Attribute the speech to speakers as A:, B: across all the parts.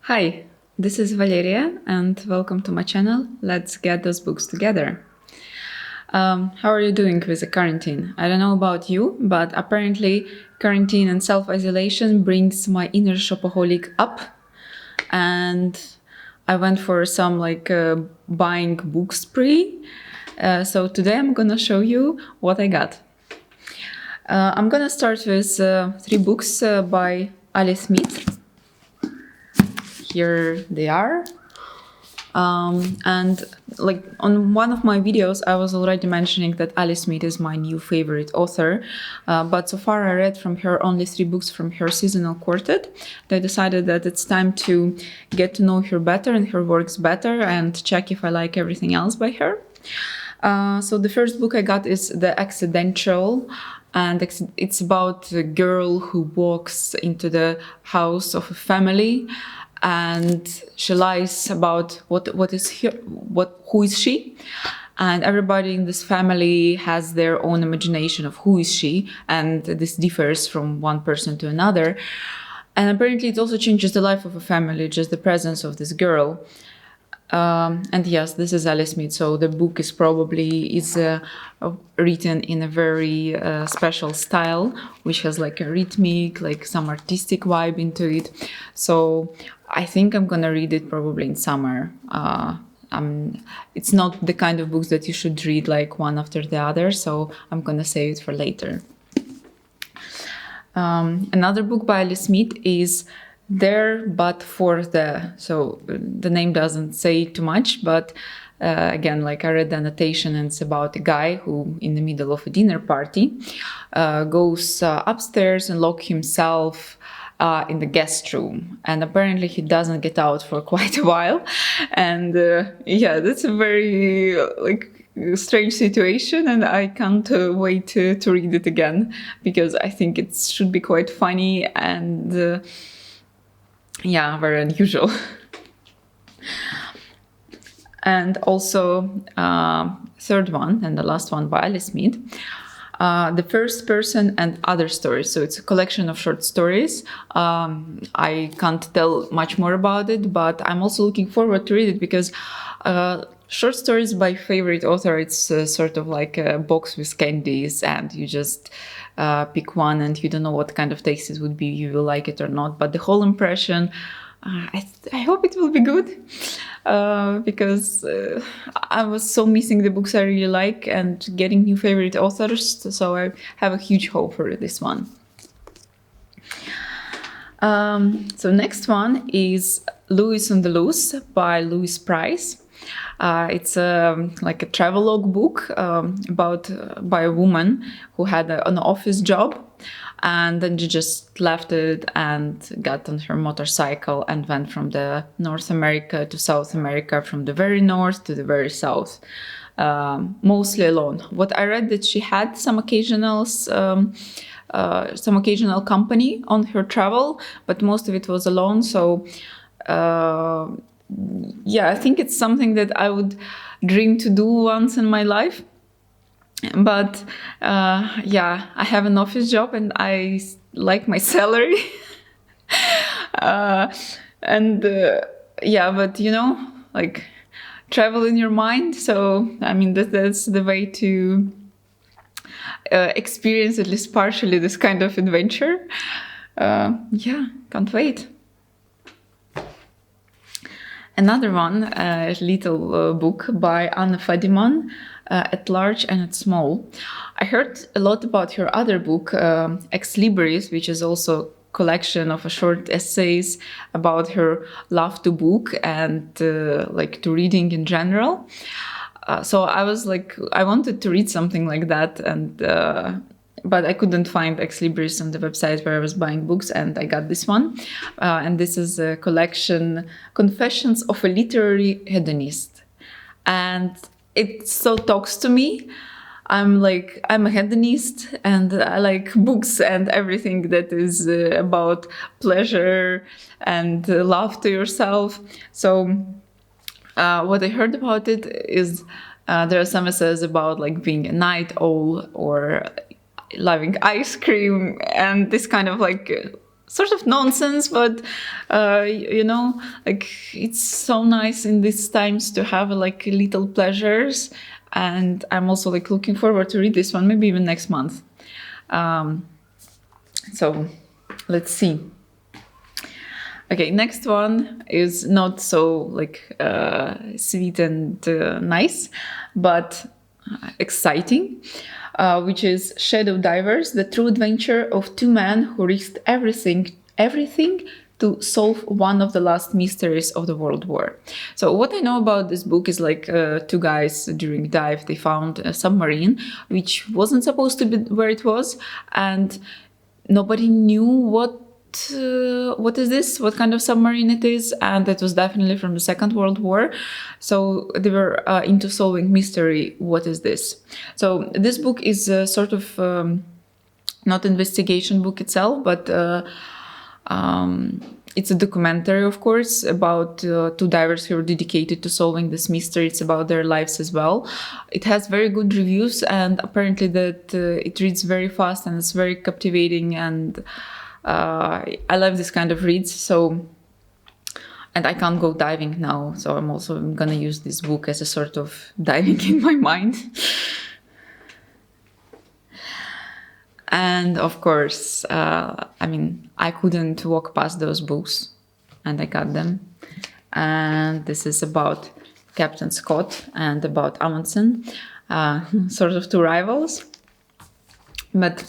A: Hi, this is Valeria and welcome to my channel. Let's get those books together. How are you doing with the quarantine? I don't know about you, but apparently quarantine and self-isolation brings my inner shopaholic up, and I went for some buying book spree. So today I'm gonna show you what I got. I'm gonna start with 3 books by Alice Smith. Here they are. And on one of my videos, I was already mentioning that Alice Smith is my new favorite author. But so far I read from her only 3 books from her seasonal quartet. I decided that it's time to get to know her better and her works better and check if I like everything else by her. So the first book I got is The Accidental, and it's about a girl who walks into the house of a family, and she lies about who is she, and everybody in this family has their own imagination of who is she, and this differs from one person to another. And apparently it also changes the life of a family, just the presence of this girl. And yes, this is Alice Smith, so the book is probably written in a very special style, which has like a rhythmic, like some artistic vibe into it. So I think I'm gonna read it probably in summer. It's not the kind of books that you should read like one after the other, so I'm gonna save it for later. Another book by Alice Smith is There But For The. So the name doesn't say too much, but again, like I read the annotation, and it's about a guy who, in the middle of a dinner party, goes upstairs and locks himself in the guest room, and apparently he doesn't get out for quite a while. And yeah, that's a very strange situation, and I can't wait to read it again, because I think it should be quite funny and yeah, very unusual. And also third one and the last one by Alice Smith, The First Person and Other Stories. So it's a collection of short stories. I can't tell much more about it, but I'm also looking forward to read it, because short stories by favorite author, it's sort of like a box with candies, and you just pick one and you don't know what kind of taste it would be, you will like it or not. But the whole impression, I hope it will be good, because I was so missing the books I really like and getting new favorite authors, so I have a huge hope for this one. So next one is Lois on the Loose by Pryce. It's like a travelogue book by a woman who had an office job, and then she just left it and got on her motorcycle and went from the North America to South America, from the very north to the very south, mostly alone. What I read, that she had some occasional company on her travel, but most of it was alone. So yeah, I think it's something that I would dream to do once in my life. But yeah, I have an office job and I like my salary. Yeah, but you know, like, travel in your mind. So I mean, that's the way to experience at least partially this kind of adventure. Yeah, can't wait. Another one, a little book by Fadiman, At Large and at Small. I heard a lot about her other book, Ex Libris, which is also a collection of short essays about her love to book and like to reading in general. So I was like, I wanted to read something like that, and but I couldn't find Ex Libris on the website where I was buying books, and I got this one. And this is a collection, Confessions of a Literary Hedonist. And it so talks to me. I'm a hedonist, and I like books and everything that is about pleasure and love to yourself. So what I heard about it is there are some essays about like being a night owl or loving ice cream and this kind of like sort of nonsense, but you know, like it's so nice in these times to have like little pleasures. And I'm also like looking forward to read this one, maybe even next month. So let's see. Okay, next one is not so like sweet and nice, but exciting, which is Shadow Divers, the true adventure of two men who risked everything to solve one of the last mysteries of the World War. So what I know about this book is like two guys during dive, they found a submarine which wasn't supposed to be where it was, and nobody knew what is this, what kind of submarine it is, and it was definitely from the Second World War. So they were into solving mystery, what is this? So this book is a sort of not investigation book itself, but it's a documentary, of course, about two divers who are dedicated to solving this mystery. It's about their lives as well. It has very good reviews, and apparently that it reads very fast and it's very captivating, and I love this kind of reads. So, and I can't go diving now, so I'm also gonna use this book as a sort of diving in my mind. And of course, I mean, I couldn't walk past those books, and I got them. And this is about Captain Scott and about Amundsen, sort of two rivals. But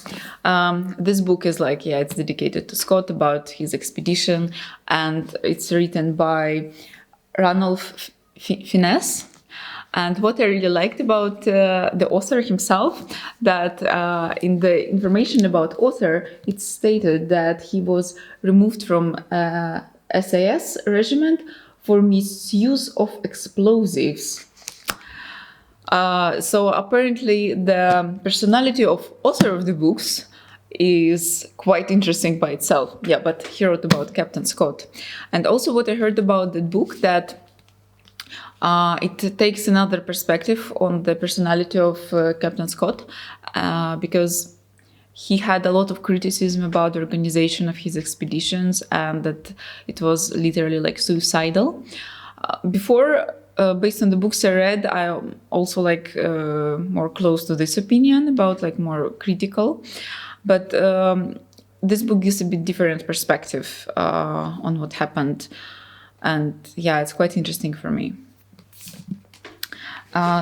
A: this book is like, yeah, it's dedicated to Scott, about his expedition, and it's written by Ranulph Fiennes. And what I really liked about the author himself, that in the information about author, it stated that he was removed from SAS regiment for misuse of explosives. So apparently the personality of author of the books is quite interesting by itself. Yeah, but he wrote about Captain Scott. And also what I heard about the book, that it takes another perspective on the personality of Captain Scott, because he had a lot of criticism about the organization of his expeditions, and that it was literally like suicidal. Before, based on the books I read, I also like more close to this opinion, about like more critical. But this book gives a bit different perspective on what happened. And yeah, it's quite interesting for me.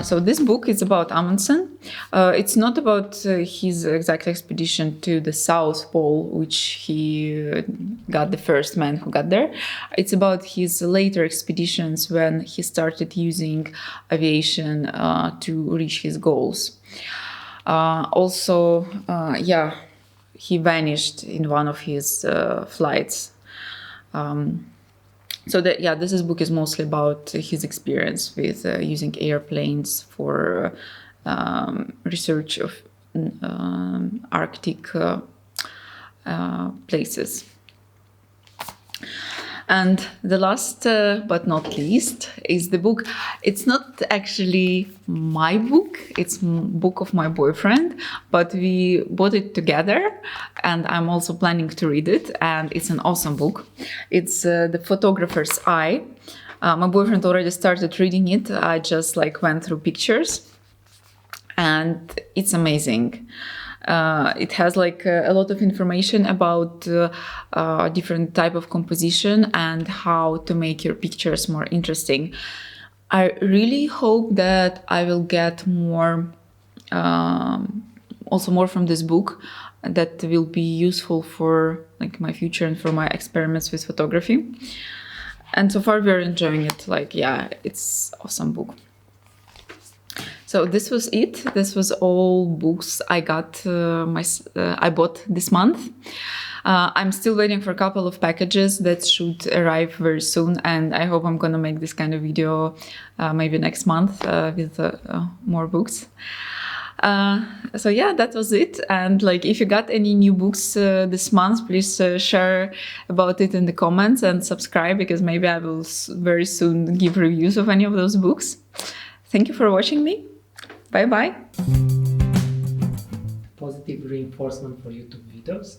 A: So this book is about Amundsen. It's not about his exact expedition to the South Pole, which he got the first man who got there. It's about his later expeditions, when he started using aviation to reach his goals. Also, yeah, he vanished in one of his flights. So that, yeah, this book is mostly about his experience with using airplanes for research of Arctic places. And the last but not least is the book. It's not actually my book, it's book of my boyfriend, but we bought it together, and I'm also planning to read it, and it's an awesome book. It's The Photographer's Eye. My boyfriend already started reading it. I just like went through pictures, and it's amazing. It has like a lot of information about different type of composition and how to make your pictures more interesting. I really hope that I will get more, also more from this book, that will be useful for like my future and for my experiments with photography. And so far we're enjoying it. Like, yeah, it's awesome book. So this was it. This was all books I got. I bought this month. I'm still waiting for a couple of packages that should arrive very soon, and I hope I'm gonna make this kind of video maybe next month with more books. So yeah, that was it. And like, if you got any new books this month, please share about it in the comments and subscribe, because maybe I will very soon give reviews of any of those books. Thank you for watching me. Bye bye.
B: Positive reinforcement for YouTube videos.